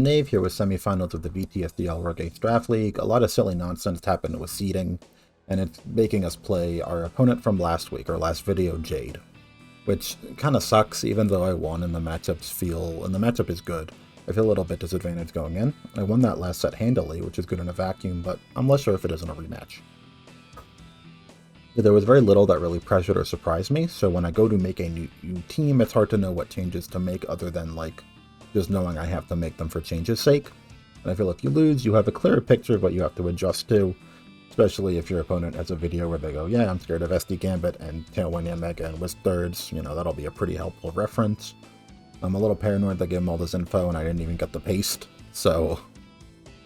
I'm Nave here with semifinals of the VTSDL S6 Draft League. A lot of silly nonsense happened with seeding, and it's making us play our opponent from last week, or last video, Jade. Which kind of sucks, even though I won and the matchup is good. I feel a little bit disadvantaged going in. I won that last set handily, which is good in a vacuum, but I'm less sure if it is in a rematch. There was very little that really pressured or surprised me, so when I go to make a new team, it's hard to know what changes to make other than, like, just knowing I have to make them for change's sake. And I feel if you lose, you have a clearer picture of what you have to adjust to, especially if your opponent has a video where they go, yeah, I'm scared of SD Gambit and Tailwind Mega and Wisp Thirds, you know, that'll be a pretty helpful reference. I'm a little paranoid that I gave them all this info and I didn't even get the paste, so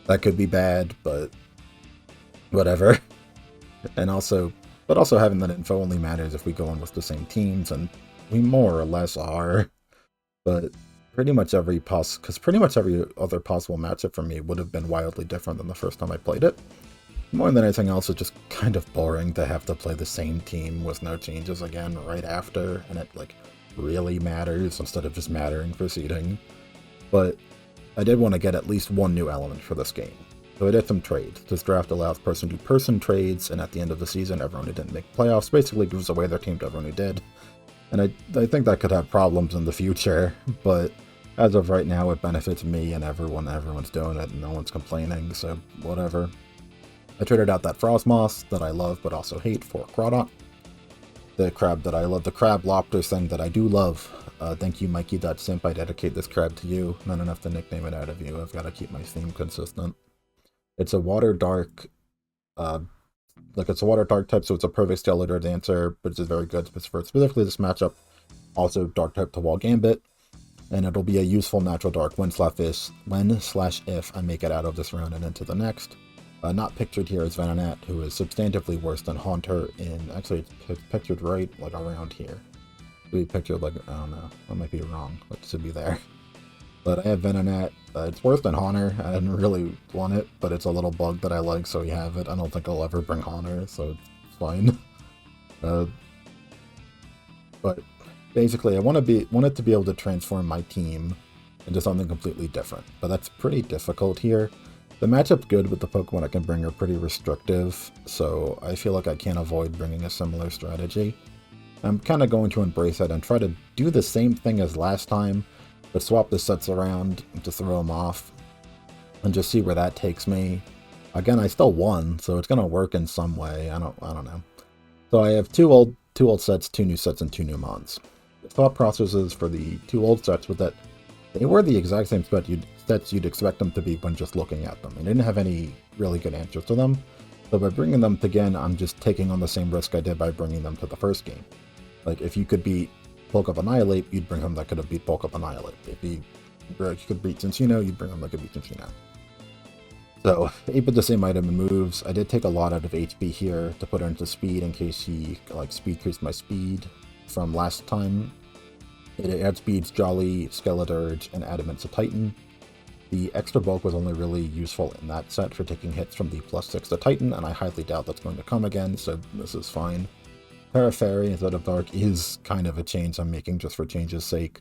that could be bad, but whatever. And also having that info only matters if we go in with the same teams, and we more or less are, but pretty much every other possible matchup for me would have been wildly different than the first time I played it. More than anything else, it's just kind of boring to have to play the same team with no changes again right after, and it like really matters instead of just mattering for seeding. But I did want to get at least one new element for this game. So I did some trades. This draft allows person-to-person trades, and at the end of the season, everyone who didn't make playoffs basically gives away their team to everyone who did. And I think that could have problems in the future, but as of right now, it benefits me and everyone's doing it, and no one's complaining, so whatever. I traded out that Frostmoss that I love but also hate for Crawdot. The crab that I love, the crab lobster thing that I do love. Thank you, Mikey.simp. I dedicate this crab to you. Not enough to nickname it out of you. I've got to keep my theme consistent. It's a water dark, it's a water dark type, so it's a perfect Skeletor Dancer, but it's very good for specifically this matchup. Also dark type to wall Gambit, and it'll be a useful natural dark when/if I make it out of this round and into the next. Not pictured here is Venonat, who is substantively worse than Haunter in, actually it's pictured right like around here. We pictured like, I don't know, I might be wrong, it should be there. But I have Venonat. It's worse than Haunter. I didn't really want it, but it's a little bug that I like, so we have it. I don't think I'll ever bring Haunter, so it's fine. But basically, I want it to be able to transform my team into something completely different. But that's pretty difficult here. The matchup's good, but the Pokemon I can bring are pretty restrictive, so I feel like I can't avoid bringing a similar strategy. I'm kind of going to embrace it and try to do the same thing as last time, but swap the sets around to throw them off and just see where that takes me. Again, I still won, so it's gonna work in some way. I don't know. So I have two old sets, 2 new sets, and 2 new mons. The thought processes for the 2 old sets was that they were the exact same sets you'd expect them to be when just looking at them. I didn't have any really good answers to them, so by bringing them again, I'm just taking on the same risk I did by bringing them to the first game. Like, if you could beat Bulk Up Annihilate, you'd bring him that could have beat Bulk Up Annihilate. If you could beat Cinccino, you'd bring him that could beat Cinccino. So, 8-bit the same item and moves. I did take a lot out of HP here to put it into speed in case he, like, speed increased my speed from last time. It outspeeds Jolly, Skeledirge, and Adamant's a Titan. The extra bulk was only really useful in that set for taking hits from the +6 to Titan, and I highly doubt that's going to come again, so this is fine. Parafairy instead of Dark is kind of a change I'm making just for change's sake.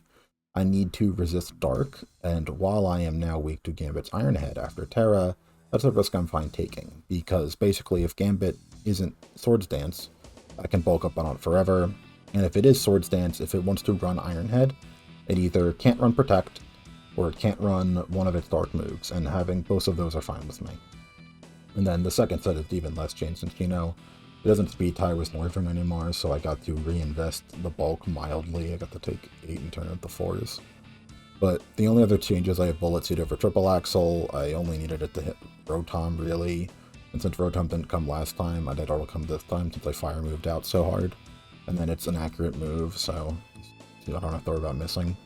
I need to resist Dark, and while I am now weak to Gambit's Iron Head after Terra, that's a risk I'm fine taking, because basically if Gambit isn't Swords Dance, I can bulk up on it forever, and if it is Swords Dance, if it wants to run Iron Head, it either can't run Protect, or it can't run one of its Dark moves, and having both of those are fine with me. And then the second set is even less change since, you know, it doesn't speed tie with Noivern anymore, so I got to reinvest the bulk mildly. I got to take 8 and turn it to 4s. But the only other changes, I have Bullet Seed over Triple Axle. I only needed it to hit Rotom, really. And since Rotom didn't come last time, I did it'll come this time since I Fire moved out so hard. And then it's an accurate move, so I don't have to worry about missing.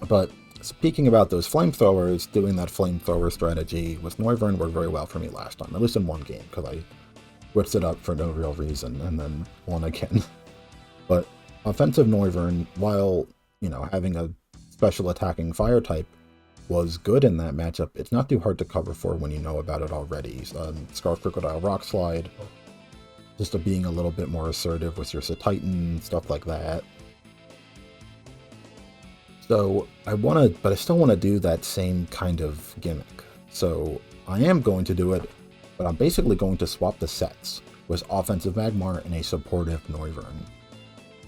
But speaking about those flamethrowers, doing that flamethrower strategy with Noivern worked very well for me last time, at least in one game, because I whipped it up for no real reason, and then won again. But offensive Noivern, while, you know, having a special attacking fire type was good in that matchup, it's not too hard to cover for when you know about it already. Scarf Crocodile Rock Slide, just being a little bit more assertive with your Titan, stuff like that. So I want to, but I still want to do that same kind of gimmick. So I am going to do it, but I'm basically going to swap the sets with offensive Magmar and a supportive Noivern.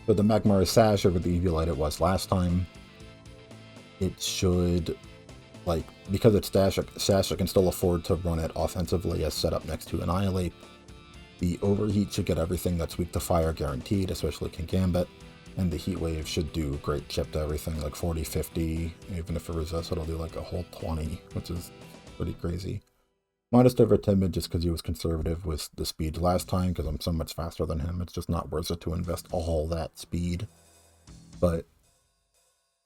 So the Magmar is Sash over the Eviolite it was last time. It should, like, because it's Sash, I can still afford to run it offensively as set up next to Annihilate. The Overheat should get everything that's weak to fire guaranteed, especially Kingambit. And the Heat Wave should do great chip to everything, like 40, 50. Even if it resists, it'll do like a whole 20, which is pretty crazy. Modest over Timid just because he was conservative with the speed last time, because I'm so much faster than him. It's just not worth it to invest all that speed. But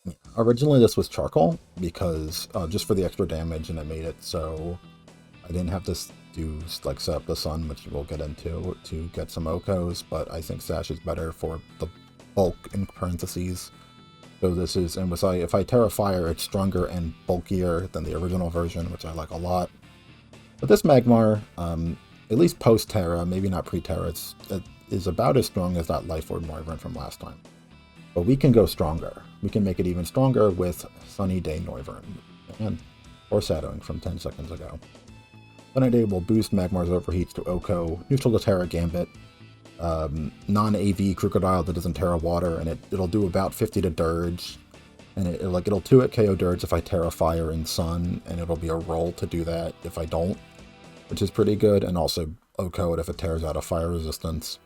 yeah, originally this was Charcoal, because just for the extra damage, and it made it so I didn't have to do like set up the Sun, which we'll get into, to get some Okos, but I think Sash is better for the bulk in parentheses. So this is, and if I Terra Fire, it's stronger and bulkier than the original version, which I like a lot. But this Magmar, at least post-Terra, maybe not pre-Terra, it is about as strong as that Life Orb Noivern from last time. But we can go stronger. We can make it even stronger with Sunny Day Noivern, and foreshadowing from 10 seconds ago. Sunny Day will boost Magmar's Overheats to Oko, neutral to Terra Gambit, non-AV Crocodile that doesn't Terra Water, and it'll do about 50 to Dirge, and it'll 2-hit KO Dirge if I Terra Fire and Sun, and it'll be a roll to do that if I don't, which is pretty good, and also Oko it if it tears out of fire resistance.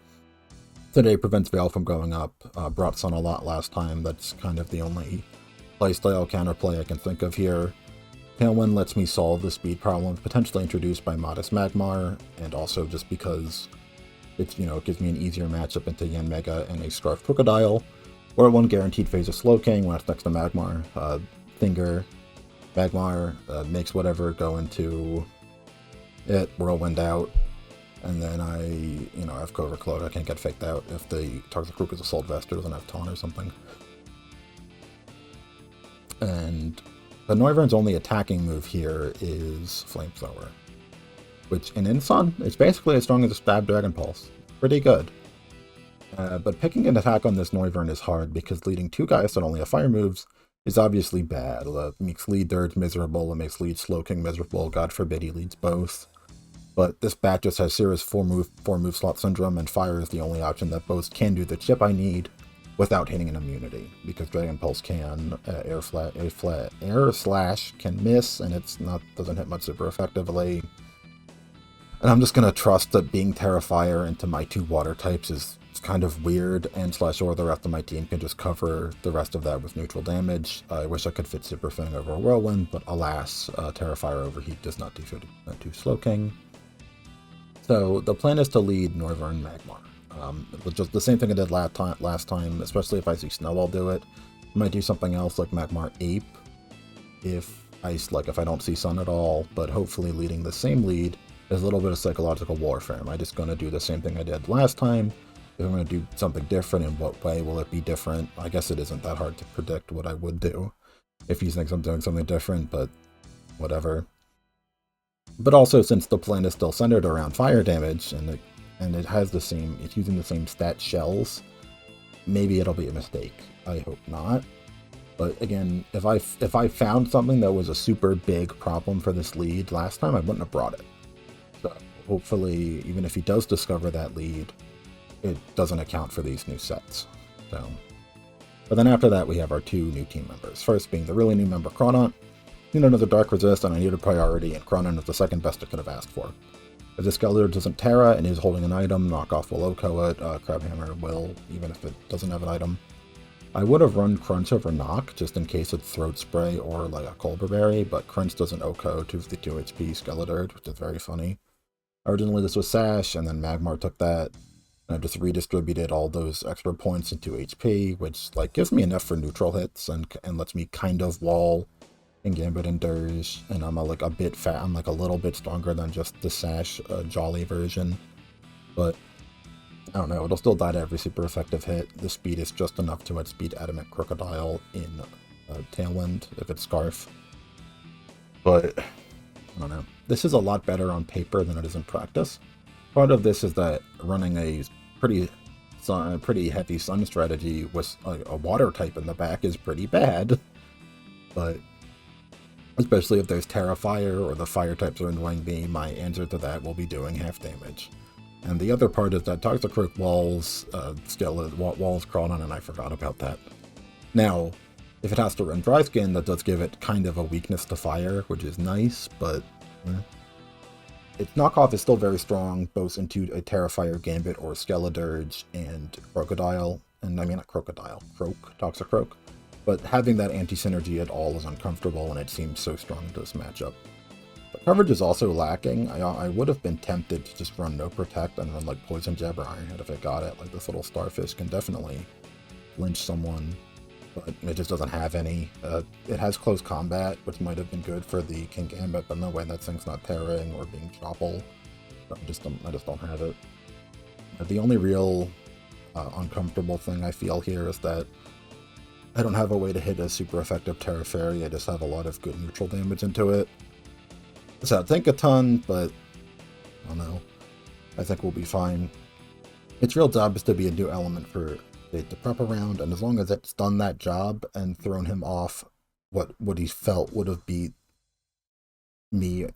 Today prevents Veil from going up, brought Sun a lot last time. That's kind of the only playstyle counterplay I can think of here. Tailwind lets me solve the speed problems potentially introduced by Modest Magmar, and also just because it's, it gives me an easier matchup into Yanmega and a Scarf Crocodile, or one guaranteed phase of Slowking when it's next to Magmar. Finger, Magmar makes whatever go into it, Whirlwind out, and then I have Covert Cloak. I can't get faked out if the target Crook is Assault Vest or doesn't have Taunt or something. And the Noivern's only attacking move here is Flamethrower, which in Sun is basically as strong as a Stab Dragon Pulse. Pretty good. But picking an attack on this Noivern is hard because leading two guys that only have fire moves is obviously bad. It makes lead Dirge miserable, it makes lead Slowking miserable, God forbid he leads both. But this bat just has serious 4 move slot syndrome, and fire is the only option that both can do the chip I need without hitting an immunity, because Dragon Pulse can, Air Slash can miss, and doesn't hit much super effectively. And I'm just gonna trust that being Terrafire into my 2 water types is kind of weird, and or the rest of my team can just cover the rest of that with neutral damage. I wish I could fit Super Fang over a Whirlwind, but alas, Terrafire Overheat does not do Slowking. So the plan is to lead Noivern Magmar. Just the same thing I did last time, especially if I see Snowball do it. I might do something else like Magmar Ape if I don't see Sun at all, but hopefully leading the same lead is a little bit of psychological warfare. Am I just going to do the same thing I did last time? If I'm going to do something different, in what way will it be different? I guess it isn't that hard to predict what I would do if he thinks I'm doing something different, but whatever. But also, since the plan is still centered around fire damage, and it has it's using the same stat shells, maybe it'll be a mistake. I hope not. But again, if I found something that was a super big problem for this lead last time, I wouldn't have brought it. So hopefully, even if he does discover that lead, it doesn't account for these new sets. So, but then after that, we have our 2 new team members. First being the really new member, Cronont. I need another Dark Resist, and I need a priority, and Cronont is the second best I could have asked for. If this Skeletor doesn't Terra and is holding an item, Knockoff will Oko it, Crabhammer will, even if it doesn't have an item. I would have run Crunch over Knock, just in case it's Throat Spray or like a Colbur Berry, but Crunch doesn't Oko 252 HP Skeletor, which is very funny. Originally this was Sash, and then Magmar took that, and I just redistributed all those extra points into HP, which gives me enough for neutral hits and lets me kind of wall and Gambit and Dirge, and I'm a bit fat. I'm a little bit stronger than just the Sash Jolly version, but I don't know. It'll still die to every super effective hit. The speed is just enough to outspeed Adamant Crocodile in Tailwind if it's Scarf, but I don't know. This is a lot better on paper than it is in practice. Part of this is that running a pretty heavy Sun strategy with a water type in the back is pretty bad. but especially if there's Terra Fire or the fire types are annoying me, my answer to that will be doing half damage. And the other part is that Toxicroak walls, walls crawled on, and I forgot about that. Now, if it has to run Dry Skin, that does give it kind of a weakness to fire, which is nice, but its knockoff is still very strong, both into a Terra Fire Gambit or Skeledirge and Crocodile. And I mean, not Crocodile, Toxicroak. But having that anti-synergy at all is uncomfortable, and it seems so strong in this matchup. The coverage is also lacking. I would have been tempted to just run No Protect and run like Poison Jab or Iron Head if I got it. Like, this little Starfish can definitely lynch someone, but it just doesn't have any. It has Close Combat, which might have been good for the King Gambit, but no way that thing's not terroring or being Chopple. So I just don't have it. The only real uncomfortable thing I feel here is that I don't have a way to hit a super effective Terra Fairy. I just have a lot of good neutral damage into it. So I think a ton, but I don't know. I think we'll be fine. Its real job is to be a new element for Fate to prep around, and as long as it's done that job and thrown him off what he felt would have beat me,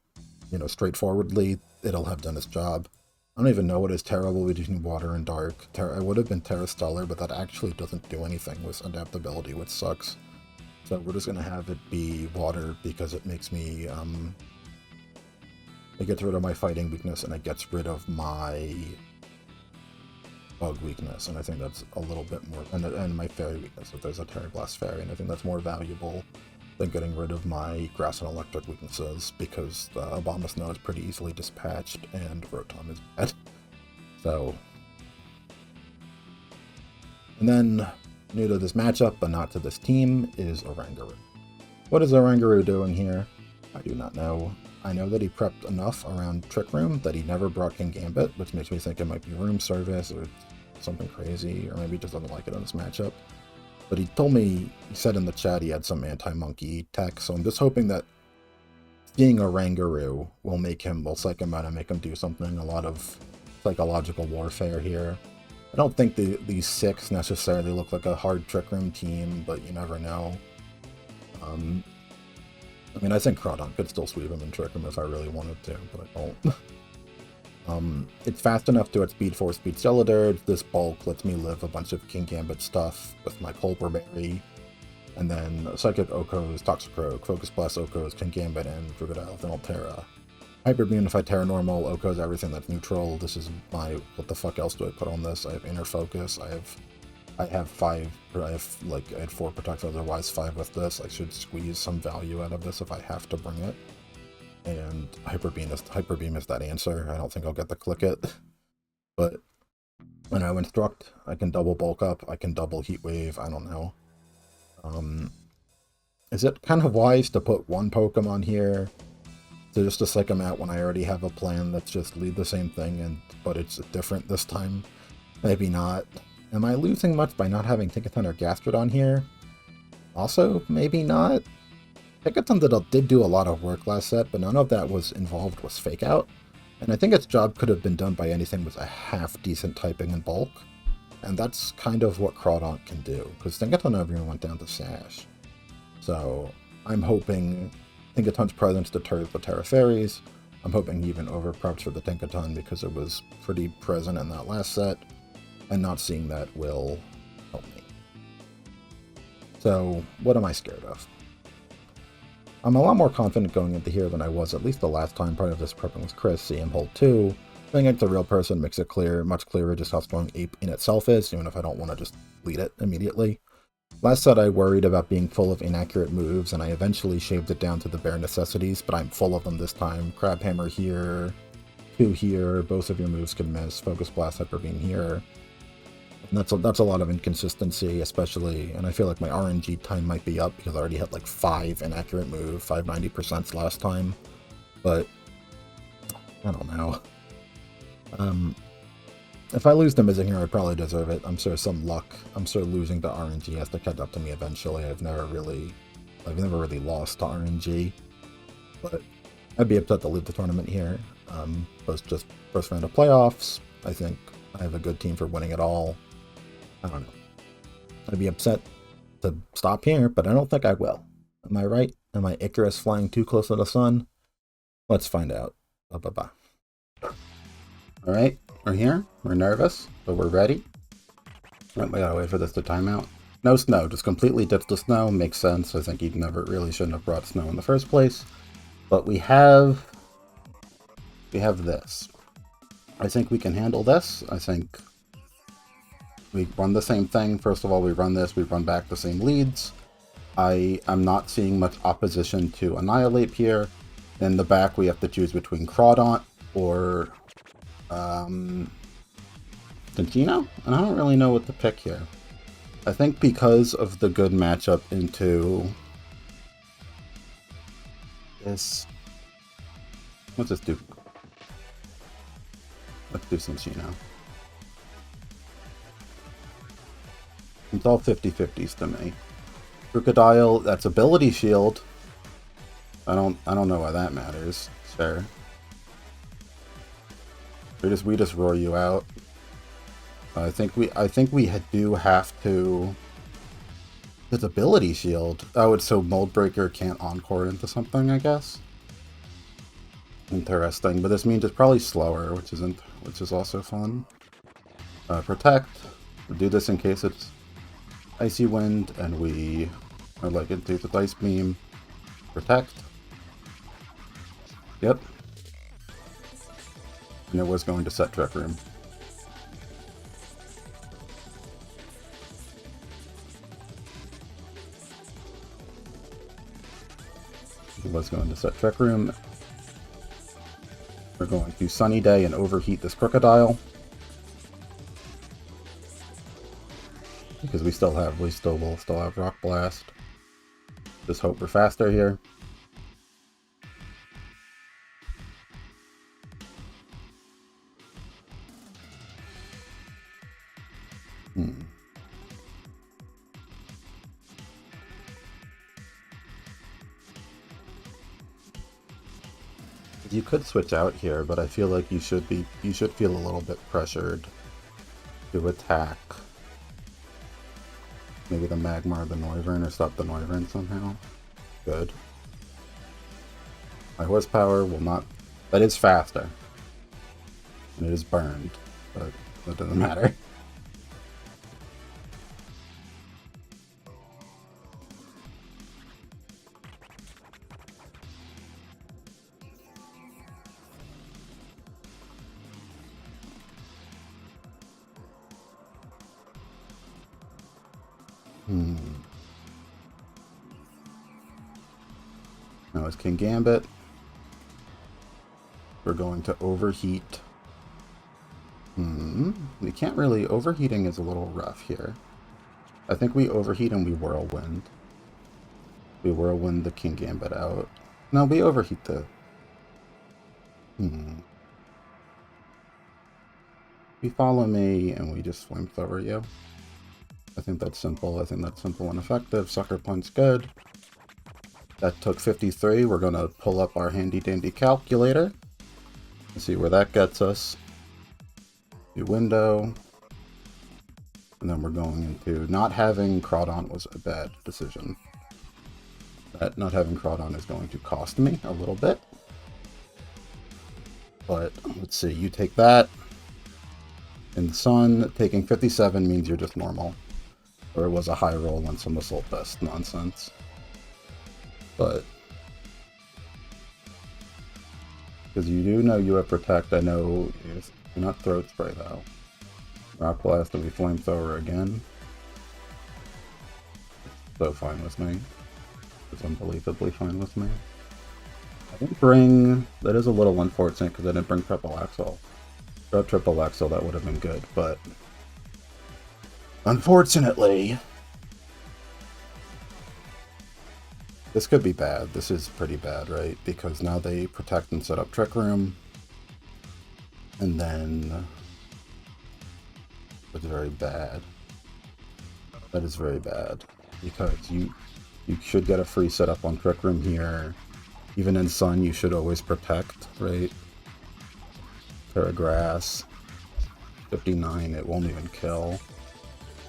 straightforwardly, it'll have done its job. I don't even know what is terrible between Water and Dark. I would have been Terra Stellar, but that actually doesn't do anything with adaptability, which sucks. So we're just going to have it be Water because it makes me, it gets rid of my fighting weakness and it gets rid of my bug weakness, and I think that's a little bit more, and my fairy weakness if there's a Terra Blast Fairy, and I think that's more valuable than getting rid of my grass and electric weaknesses, because the Obama Snow is pretty easily dispatched, and Rotom is bad. So, and then, new to this matchup, but not to this team, is Oranguru. What is Oranguru doing here? I do not know. I know that he prepped enough around Trick Room that he never brought King Gambit, which makes me think it might be room service, or something crazy, or maybe he just doesn't like it in this matchup. But he told me, he said in the chat he had some anti-monkey tech, so I'm just hoping that seeing Oranguru will psych him out and make him do something. A lot of psychological warfare here. I don't think these 6 necessarily look like a hard Trick Room team, but you never know. I mean, I think Crawdon could still sweep him and trick him if I really wanted to, but I don't. It's fast enough to outspeed 4-speed Skeledirge. This bulk lets me live a bunch of King Gambit stuff with my Pulper Berry. And then Psychic Okos, Toxicroak, Focus Blast Okos, King Gambit, and Crocodile Thinel Terra. Hyper Beam if I Terra Normal, Okos, everything that's neutral. This is my, what the fuck else do I put on this? I have Inner Focus, I had 4 Protect, otherwise 5 with this. I should squeeze some value out of this if I have to bring it. And Hyper Beam is that answer. I don't think I'll get to click it. But when I Instruct, I can double Bulk Up, I can double Heat Wave, I don't know. Is it kind of wise to put one Pokemon here to psych him out when I already have a plan that's just lead the same thing, but it's different this time? Maybe not. Am I losing much by not having Tinkaton or Gastrodon here? Also, maybe not. Tinkaton did do a lot of work last set, but none of that was involved with Fake Out. And I think its job could have been done by anything with a half-decent typing and bulk. And that's kind of what Crawdon can do, because Tinkaton never even went down to Sash. So, I'm hoping Tinkaton's presence deters the Terra Fairies. I'm hoping he even overprepped for the Tinkaton because it was pretty present in that last set. And not seeing that will help me. So, what am I scared of? I'm a lot more confident going into here than I was at least the last time part of this prepping with Chris, CM Hold 2. Playing against a real person makes it much clearer just how strong Ape in itself is, even if I don't want to just lead it immediately. Last set I worried about being full of inaccurate moves, and I eventually shaved it down to the bare necessities, but I'm full of them this time. Crab Hammer here, 2 here, both of your moves can miss, Focus Blast, Hyper Beam here. And that's a lot of inconsistency, especially, and I feel like my RNG time might be up because I already had like 5 inaccurate moves, 5 90% last time, but I don't know. If I lose to Missing here, I probably deserve it. I'm sure some luck. I'm sure losing to RNG has to catch up to me eventually. I've never really lost to RNG, but I'd be upset to leave the tournament here. But just first round of playoffs, I think I have a good team for winning it all. I don't know. I'd be upset to stop here, but I don't think I will. Am I right? Am I Icarus flying too close to the sun? Let's find out. Bye-bye. Alright, we're here. We're nervous, but we're ready. We gotta wait for this to time out. No snow, just completely ditch the snow. Makes sense. I think he never really shouldn't have brought snow in the first place. But we have this. I think we can handle this. I think we run the same thing. First of all, we run this, we run back the same leads. I'm not seeing much opposition to Annihilate here. In the back, we have to choose between Crawdaunt or Dentino? And I don't really know what to pick here. I think because of the good matchup into this... Let's just do... Let's do Dentino. It's all 50-50s to me. Crocodile, that's ability shield. I don't know why that matters. Sure. We just roar you out. I think we do have to. It's ability shield. Oh, it's so Mold Breaker can't encore into something, I guess. Interesting, but this means it's probably slower, which is also fun. Protect. We'll do this in case it's Icy Wind, and we are like into the Ice Beam. Protect. Yep. And it was going to set Trek Room. It was going to set Trek Room. We're going to Sunny Day and overheat this Crocodile. Because we will still have Rock Blast. Just hope we're faster here. You could switch out here, but I feel like you should feel a little bit pressured to attack maybe the Magmar or the Noivern, or stop the Noivern somehow. Good. My horsepower will not... That is faster. And it is burned, but that doesn't matter. Now it's King Gambit. We're going to overheat. We can't really... Overheating is a little rough here. I think we overheat and we Whirlwind. We Whirlwind the King Gambit out. No, we overheat the... We follow me and we just Flamethrower you. I think that's simple. I think that's simple and effective. Sucker Punch good. That took 53. We're going to pull up our handy-dandy calculator and see where that gets us. New window. And then we're going into... Not having Crawdaunt was a bad decision. That not having Crawdaunt is going to cost me a little bit. But, let's see. You take that. In the sun, taking 57 means you're just normal. Or it was a high roll on some Assault Vest nonsense. But because you do know you have Protect, I know you're not Throat Spray though. Rock Blast and we Flamethrower again. So fine with me. It's unbelievably fine with me. I didn't bring... That is a little unfortunate because I didn't bring Triple Axle. Without Triple Axle that would have been good, but unfortunately... This could be bad. This is pretty bad, right? Because now they protect and set up Trick Room. And then... It's very bad. That is very bad. Because you should get a free setup on Trick Room here. Even in Sun, you should always protect, right? Terra Grass. 59, it won't even kill.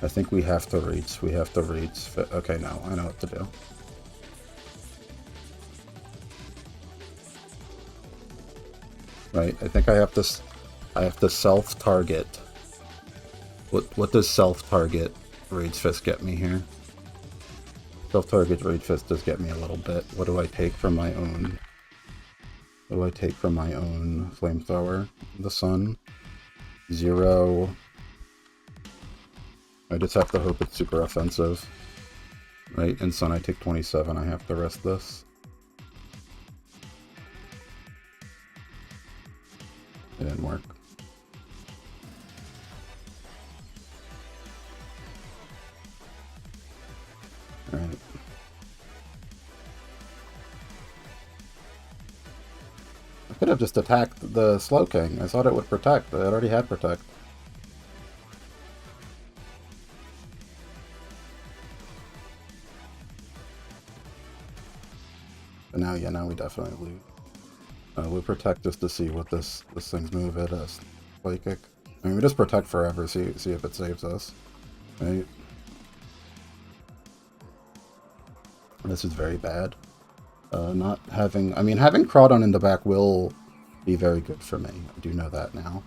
I think we have to reach. Okay, no, I know what to do. right? I think I have to self-target. What does self-target Rage Fist get me here? Self-target Rage Fist does get me a little bit. What do I take from my own? What do I take from my own flamethrower? The sun. 0. I just have to hope it's super offensive. Right? In sun I take 27. I have to risk this. It didn't work. Alright. I could have just attacked the Slowking. I thought it would protect. It already had protect. But now, yeah, now we definitely lose. We protect just to see what this thing's move is. Play kick. I mean, we just protect forever, see if it saves us. Right? This is very bad. Not having... I mean, having Crawdon in the back will be very good for me. I do know that now.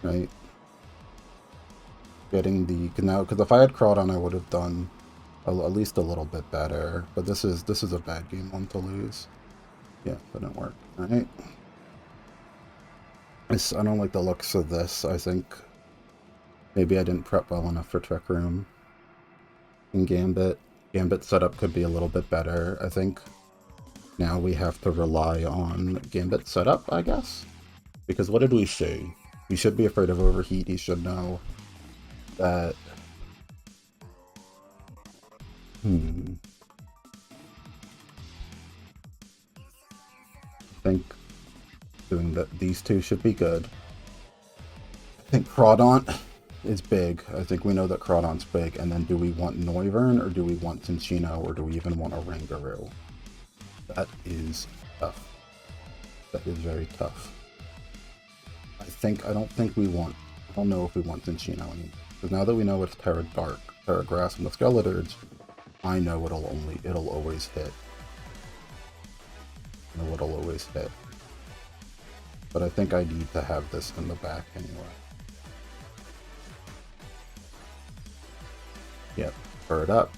Right? Getting the... Now, because if I had Crawdon, I would have done at least a little bit better. But this is a bad game one to lose. Yeah, that didn't work. Alright. I don't like the looks of this, I think. Maybe I didn't prep well enough for Trick Room. In Gambit. Gambit setup could be a little bit better, I think. Now we have to rely on Gambit setup, I guess? Because what did we see? He should be afraid of overheat, he should know that... I think doing these two should be good. I think Crawdon is big. I think we know that Crawdon's big. And then do we want Noivern, or do we want Tinchino, or do we even want a Rangaroo? That is tough. That is very tough. I don't think we want... I don't know if we want Tinchino anymore. Because now that we know it's Terra Dark, Terra Grass, and the Skeletons, I know it'll always hit. I know it'll always hit. But I think I need to have this in the back anyway. Yep, bird up.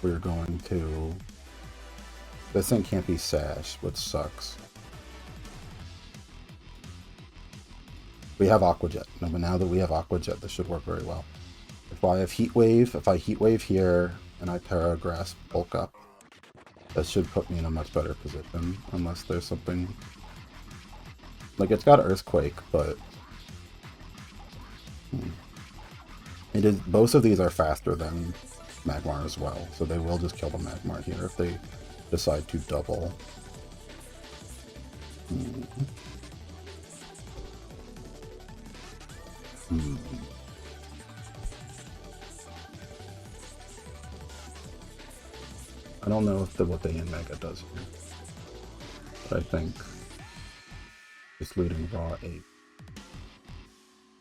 We're going to... This thing can't be Sash, which sucks. We have Aqua Jet. No, but now that we have Aqua Jet, this should work very well. If I have Heat Wave, if I Heat Wave here, and I Terra Grass bulk up, that should put me in a much better position, unless there's something... Like, it's got Earthquake, but... It is... Both of these are faster than Magmar as well, so they will just kill the Magmar here if they decide to double. I don't know if what the Mega does here, but I think just looting Raw 8 is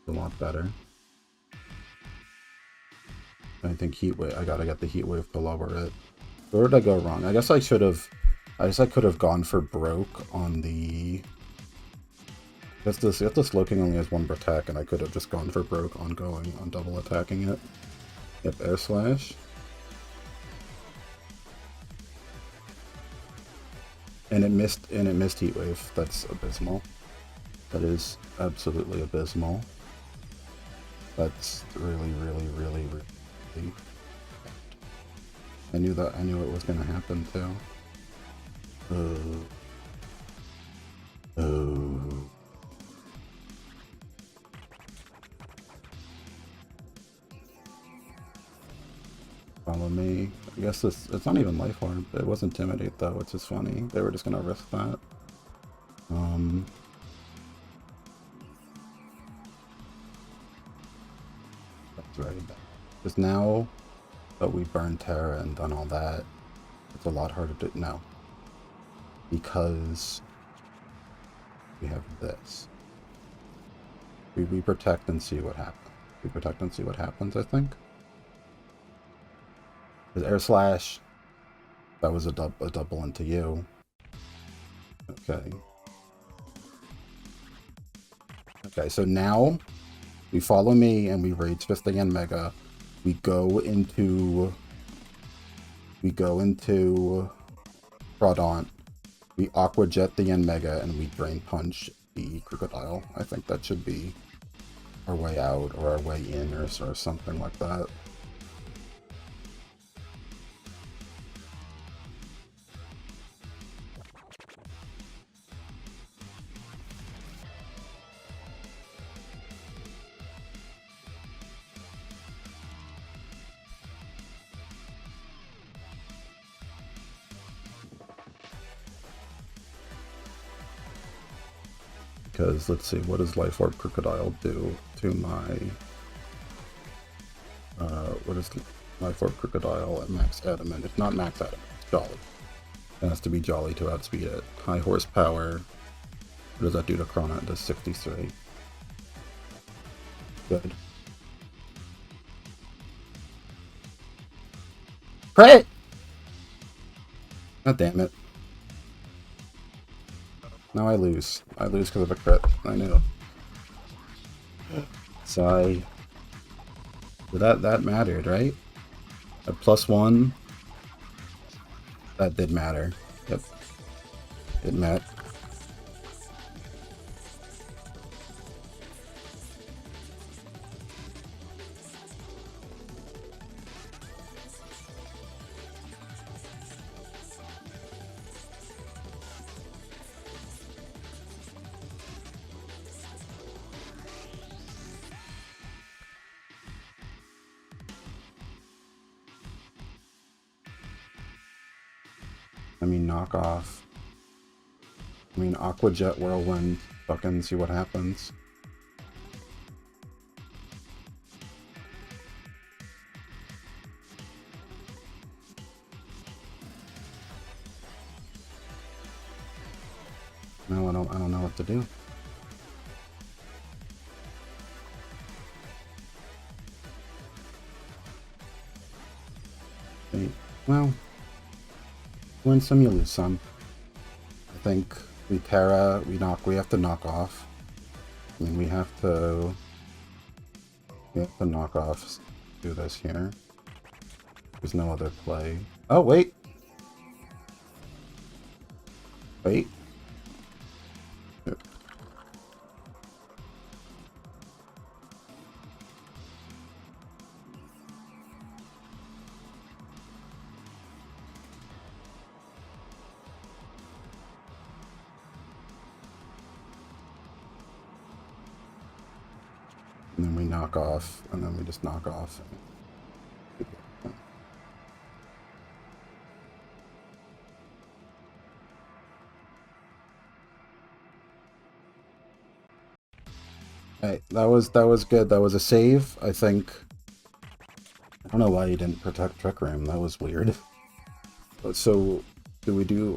a lot better. I think Heat Wave, I gotta get the Heat Wave to lower it. Where did I go wrong? I guess I could have gone for Broke on the... If this Slowking only has one Protect, and I could have just gone for Broke on double attacking it. Yep, Air Slash. And it missed Heat Wave. That's abysmal. That is absolutely abysmal. That's really, really, really, really... I knew it was gonna happen too. Follow me. I guess it's not even Life Orb. It was Intimidate though, which is funny. They were just gonna risk that. That's very bad. Because now that we burned Terra and done all that, it's a lot harder to... No. Because we have this. We protect and see what happens. We protect and see what happens, I think. Because Air Slash, that was a double into you. Okay. Okay, so now we follow me and we Rage Fist again Mega. We go into Crawdaunt. We Aqua Jet the N Mega and we Drain Punch the Crocodile. I think that should be our way out or our way in or something like that. Because let's see, what does Life Orb Crocodile do to my what is Life Orb Crocodile at max adamant? It's not max adamant, it's jolly. It has to be jolly to outspeed it. High horsepower. What does that do to Crawdaunt? It does 63. Good. Crit! God damn it. Now I lose. I lose because of a crit. I knew. So that mattered, right? At +1. That did matter. Yep. It met. I mean, knock off. I mean, Aqua Jet Whirlwind. Fucking see what happens. No, I don't know what to do. Wait, well, win some, you lose some. I think we Terra, we have to knock off. I mean, we have to knock off, do this here. There's no other play. Oh, wait! Wait. Yep. And then we knock off, and then we just knock off. Hey, that was good. That was a save, I think. I don't know why you didn't protect Trick Room. That was weird. But so,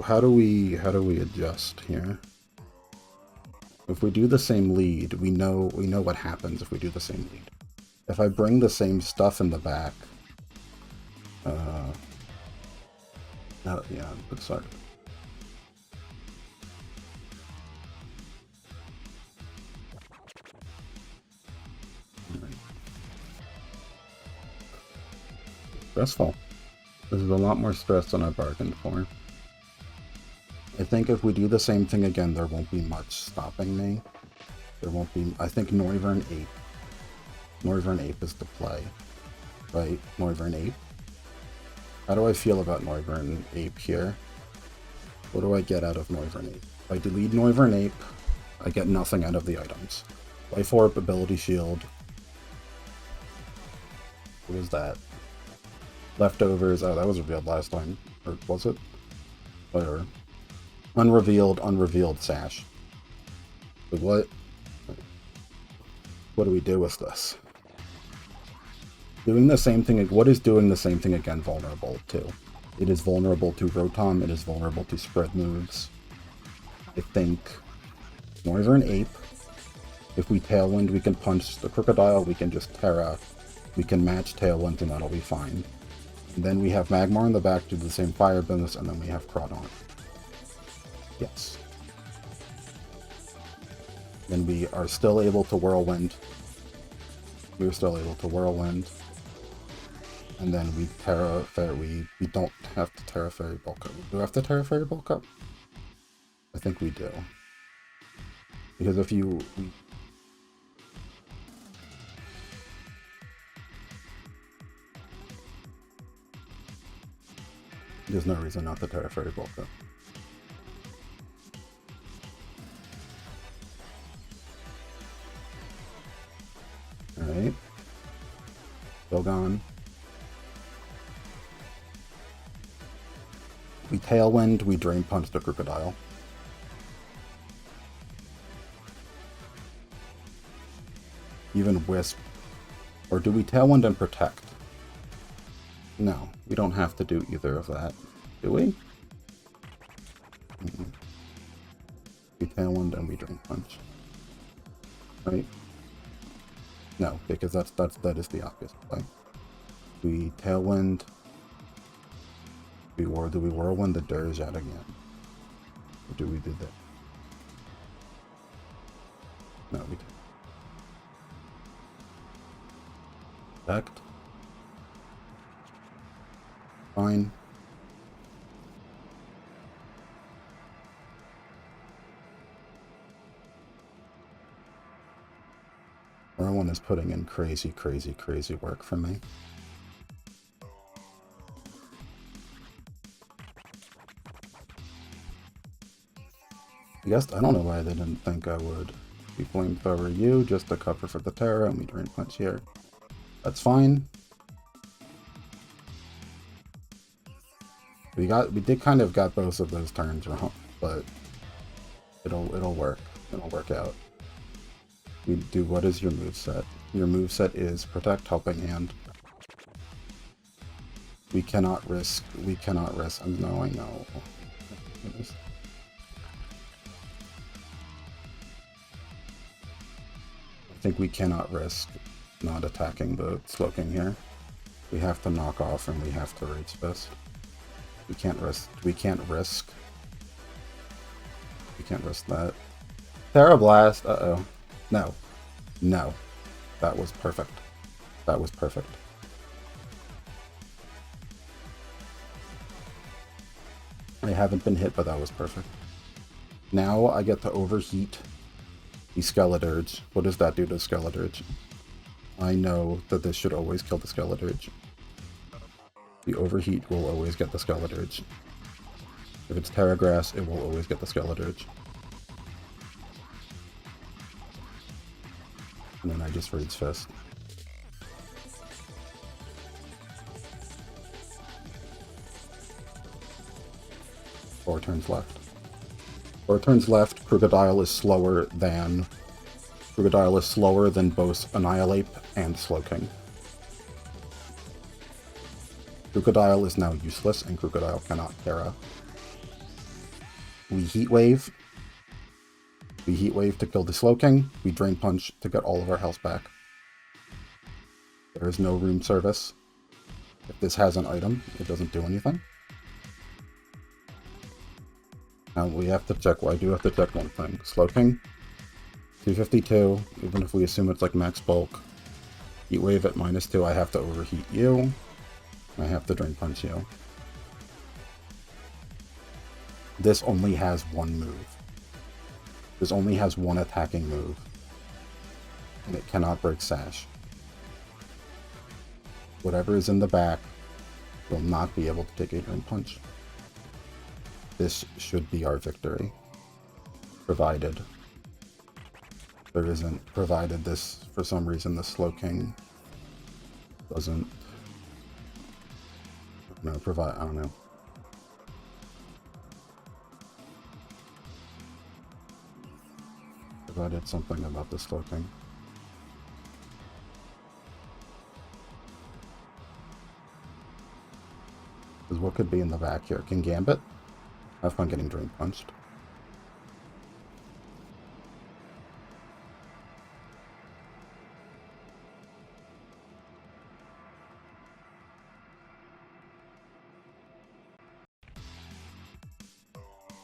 how do we adjust here? If we do the same lead, we know what happens if we do the same lead. If I bring the same stuff in the back, yeah, sorry. Stressful. This is a lot more stress than I bargained for. I think if we do the same thing again, there won't be much stopping me. There won't be... I think Noivern Ape. Noivern Ape is the play. Right? Noivern Ape. How do I feel about Noivern Ape here? What do I get out of Noivern Ape? If I delete Noivern Ape, I get nothing out of the items. Life Orb, Ability Shield. What was that? Leftovers. Oh, that was revealed last time. Or was it? Whatever. Unrevealed Sash. But what do we do with this? Doing the same thing, what is doing the same thing again vulnerable to? It is vulnerable to Rotom, it is vulnerable to spread moves. I think Noivern Ape, if we Tailwind, we can punch the Crocodile, we can just Terra, we can match Tailwind and that'll be fine. And then we have Magmar in the back to do the same fire business, and then we have Crawdaunt. Yes. Then we are still able to Whirlwind. We're still able to Whirlwind. And then we Terra Fairy. We don't have to Terra Fairy bulk up. We do have to Terra Fairy bulk up? I think we do. Because if you... There's no reason not to Terra Fairy bulk up. Alright. Still gone. We Tailwind, we Drain Punch the Crocodile. Even Wisp. Or do we Tailwind and Protect? No, we don't have to do either of that. Do we? We Tailwind and we Drain Punch. Right? No, because that is the obvious play. We Tailwind. Do we Whirlwind the Dirge out again? Or do we do that? No, we do. Protect. Fine. Everyone is putting in crazy work for me. I guess I don't know why they didn't think I would be flamethrower you just to cover for the Terra, and we Drain Punch here. That's fine. We did kind of got both of those turns wrong, but it'll work. It'll work out. We do. What is your moveset? Your moveset is Protect, Helping Hand. We cannot risk. We cannot risk. No, I know. I think we cannot risk not attacking the Slowking here. We have to knock off and we have to Rage Fist. We can't risk. We can't risk. We can't risk that. Terra Blast. Uh-oh. No. No. That was perfect. That was perfect. I haven't been hit, but that was perfect. Now I get to overheat the Skeledirge. What does that do to Skeledirge? I know that this should always kill the Skeledirge. The overheat will always get the Skeledirge. If it's Terra Grass, it will always get the Skeledirge. And then I just Rage Fist. Four turns left. 4 turns left. Crocodile is slower than both Annihilate and Slowking. Crocodile is now useless, and Crocodile cannot Terra. We Heat Wave. We Heat Wave to kill the Slowking. We Drain Punch to get all of our health back. There is no room service. If this has an item, it doesn't do anything. Now we have to check. Well, I do have to check one thing. Slowking, 252. Even if we assume it's like max bulk. Heat Wave at -2. I have to overheat you. I have to Drain Punch you. This only has one move. This only has one attacking move. And it cannot break Sash. Whatever is in the back will not be able to take a Drain Punch. This should be our victory. Provided there isn't, provided this, for some reason, the Slowking doesn't, I don't know. Provided something about the Slowking. Because what could be in the back here? Can Gambit? Have fun getting Drain Punched.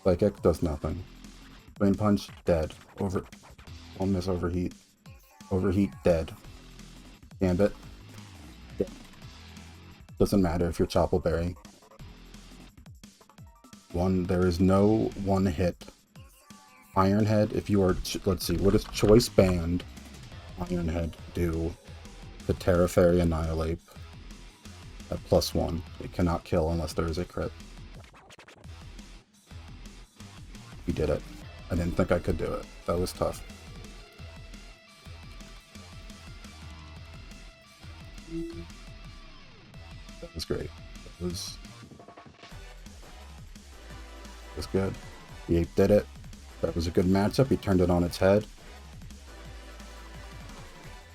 Psychic does nothing. Drain Punch, dead. Don't miss overheat. Overheat, dead. Gambit. Dead. Doesn't matter if you're Choppleberry. There is no one hit. Ironhead, if you are, let's see, what does Choice Band Ironhead do to Terra Fairy Annihilate at +1? It cannot kill unless there is a crit. He did it. I didn't think I could do it. That was tough. That was great. That was good. The ape did it. That was a good matchup. He turned it on its head.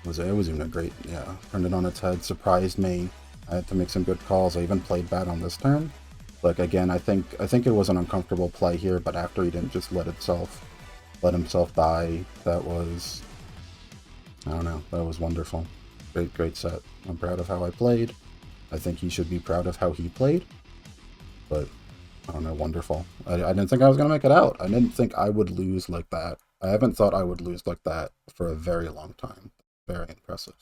It was even a great, yeah. Turned it on its head. Surprised me. I had to make some good calls. I even played bad on this turn. Like again, I think it was an uncomfortable play here, but after he didn't just let himself die, that was, I don't know, that was wonderful. Great set. I'm proud of how I played. I think he should be proud of how he played. But I don't know, wonderful. I didn't think I was going to make it out. I didn't think I would lose like that. I haven't thought I would lose like that for a very long time. Very impressive.